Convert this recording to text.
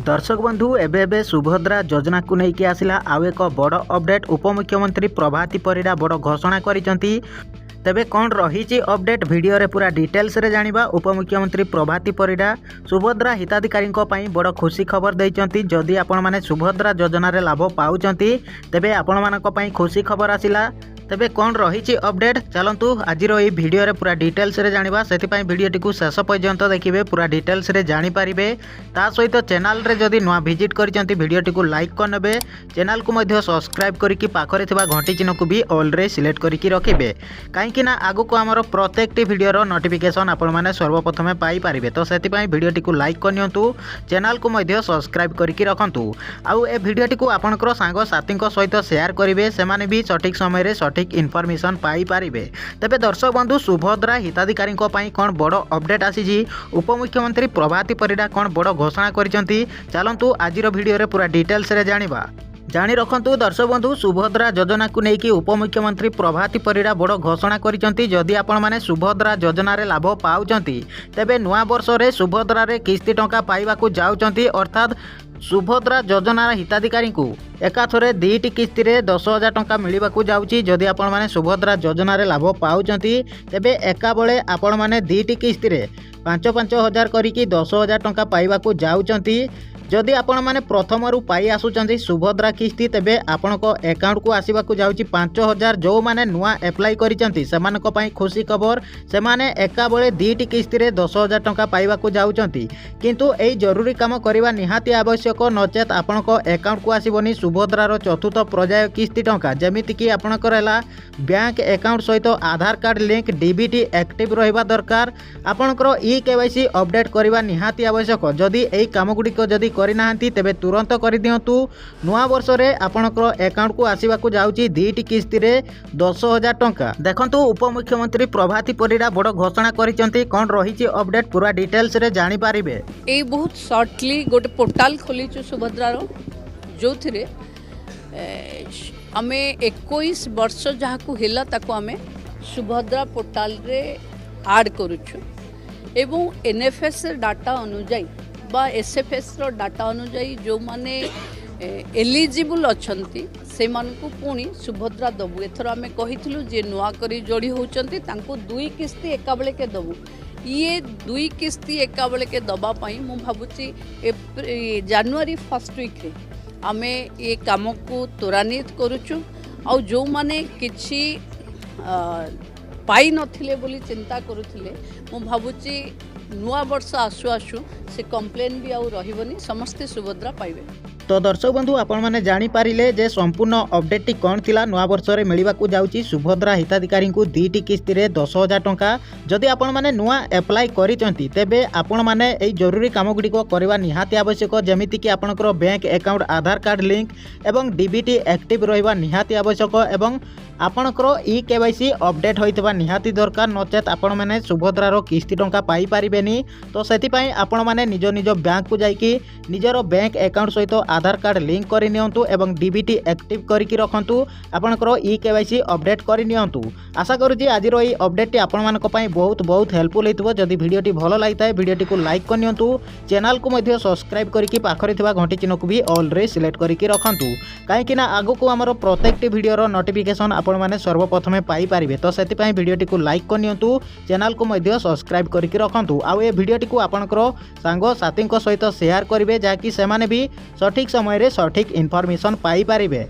दर्शक बंधु एबे सुभद्रा योजना को लेकिन आसला आउ एक बड़ अपडेट। उपमुख्यमंत्री प्रभाती परिडा बड़ घोषणा करिसेंती। तेबे कौन रही अपडेट वीडियो रे पूरा डिटेल्स रे जानिबा। उपमुख्यमंत्री प्रभाती परिडा सुभद्रा हिताधिकारी बड़ खुशी खबर देइचंती। जदि आपण माने सुभद्रा योजना रे लाभ पाउचंती तेबे आपण मानक पई खुशी खबर आसिला। तेबे कौन रही अपडेट चलतु आज ये वीडियो रे पूरा डिटेल्स रे जानिबा। सेति वीडियोटी को शेष पर्यंत देखिए पूरा डिटेल्स रे जानि पारिबे। ता सहित चैनल रे जदि नुआ विजिट करिसेंती वीडियोटी को लाइक करनेबे, चैनल को मध्य सब्सक्राइब करिकि पाखरे थिबा घंटी चिन्ह को भी ऑल रे सिलेक्ट करिकि रखिबे। काहेकि ना आगु को हमर प्रत्येकटी वीडियो नोटिफिकेशन आपण माने सर्वप्रथमे पाई पारिबे। तो सेति वीडियोटी को लाइक करनियंतु, चैनल को मध्य सब्सक्राइब करिकि रखंतु। आउ ए वीडियोटी को आपनकर सांग साथी सहित शेयर करिवे, सेमाने भी सठिक समय रे सठिक इनफॉरमेशन पाई पारिबे। तेबे दर्शक बंधु सुभद्रा हिताधिकारी कौन बड़ अपडेट आसी, उपमुख्यमंत्री प्रभाती परिडा कौन बड़ घोषणा करिसेंती चलतु आज वीडियो रे पूरा डिटेल्स रे जानिबा। जानी रखंतु दर्शक बंधु सुभद्रा योजना को लेकिन उपमुख्यमंत्री प्रभाती परिडा बड़ घोषणा करिसेंती। जदि आपण माने सुभद्रा योजना रे लाभ पाउचंती तेबे नुआ वर्ष रे सुभद्रा रे किस्ती टंका पाइबा को जाउचंती। अर्थात सुभद्रा योजना हिताधिकारी को एकाथरे दुईटी किस्ती रे 10,000 टंका मिलवा जाउची। जदि आपण माने सुभद्रा योजना रे लाभ पाउचंती तेबे एका बेले आपण माने दुईटी किस्ती रे 5-5 हजार करिकि 10,000 टंका पाइबा को जाउचंती। जदि आपण माने प्रथम रु पाई आसुचंती सुभद्रा किस्ती तेबे आपणक अकाउंट को आसीबा को जाउची 5,000। जो माने नुआ अप्लाई करिसंती सेमानक पई खुशी खबर, सेमाने एका बेले दुईटी किस्ती रे 10,000 टंका पाइबा को जाउचंती। किंतु एई जरूरी काम करबा निहाती आवश्यक, नचेत आपणक अकाउंट को आसीबनी सुभद्रार चतुर्थ पर्याय किस्ती टंका। जेमिति कि आपणकर हला बैंक अकाउंट सहित आधार कार्ड लिंक डीबीटी एक्टिव रहिबा दरकार। आपणकर ई केवाईसी अपडेट करबा निहाती आवश्यक। जदि एई काम गुडिक जदि करना तेबे तुरंत कर दिंतु। नुआ वर्ष रे आपणकर अकाउंट को आसीबा को जाउची दुईटी किस्ती रे 10,000 टंका। देखंतु उपमुख्यमंत्री प्रभाती परिडा बड़ घोषणा करिसेंती। कोन रही अपडेट पूरा डिटेल्स रे जानि पारिबे। ए बहुत शॉर्टली गोटे पोर्टाल खोली सुभद्रार जो थिरे आमे 21 वर्ष जहाँ को हेला ताको आमे सुभद्रा पोर्टाल रे ऐड करूछु एवं एनएफएस डाटा अनुଯାयी बा एसएफएस रो डाटा अनुଯାयी जो माने एलिजिबल अछंती से मानकु पुणी सुभद्रा दबु। एथर आमे कहिथिलु जे नुआ करी जोड़ी होचंती तांको 2 किस्ती एका बेले के दबु। ये 2 किस्ती एका बेले के दबा पाई मु भाबुची जनवरी 1st वीक रे आमे ये काम को त्वरान्वित करूछु। आ जो माने किछि पाई नथिले बोली चिंता करुथिले मु भाबुची नुआ वर्ष आसु आसु से कंप्लेन भी आउ रहिबनी, समस्ते सुभद्रा पाइबे। तो दर्शक बंधु आपण माने जानि पारिले जे संपूर्ण अपडेट टी कोन थिला। नुआ वर्ष रे मिलिबा को जाउची सुभद्रा हिताधिकारी को दुईटी किस्ती रे 10,000 टंका। जदि आपण माने नुआ अप्लाई करिचंती तेबे आपण माने एई जरूरी काम गुडी को करबा निहाती आवश्यक। जेमिति कि आपणकर बैंक अकाउंट आधार कार्ड लिंक एवं डीबीटी एक्टिव रहिबा निहाती आवश्यक एवं आपणकर ई केवाईसी अपडेट होइतबा निहाती दरकार, नचेत आपण माने सुभद्रार किस्ती टंका पाई पारिबेनी। तो सेति पई आपण माने निज निज बैंक को जाइकी निजर बैंक अकाउंट सहित आधार कार्ड लिंक करि नियंतु एवं डीबीटी एक्टिव करिकि रखंतु। आपणकर ई केवाईसी अपडेट करि नियंतु। आशा करूची आज रो ई अपडेट टी आपण मानक पई बहुत बहुत हेल्पफुल हेतबो। जदि वीडियोटी भलो लागिताय वीडियोटी को लाइक करनियंतु, चैनल को मध्य सब्सक्राइब करिकि पाखरे थिबा घंटी चिन्ह को भी ऑल रे सिलेक्ट करिकि रखंतु। काहेकि ना आगु को हमर प्रत्येकटी वीडियो रो नोटिफिकेशन आपण माने सर्वप्रथमे पाई पारिबे। तो सेति पई वीडियोटी को लाइक करनियंतु, चैनल को मध्य सब्सक्राइब करिकि रखंतु। आ ए वीडियोटी को आपनकर सांग साथी सहित शेयर करिवे जाकि सेमाने भी सठिक समय रे सठिक इनफॉरमेशन पाई पारिबे।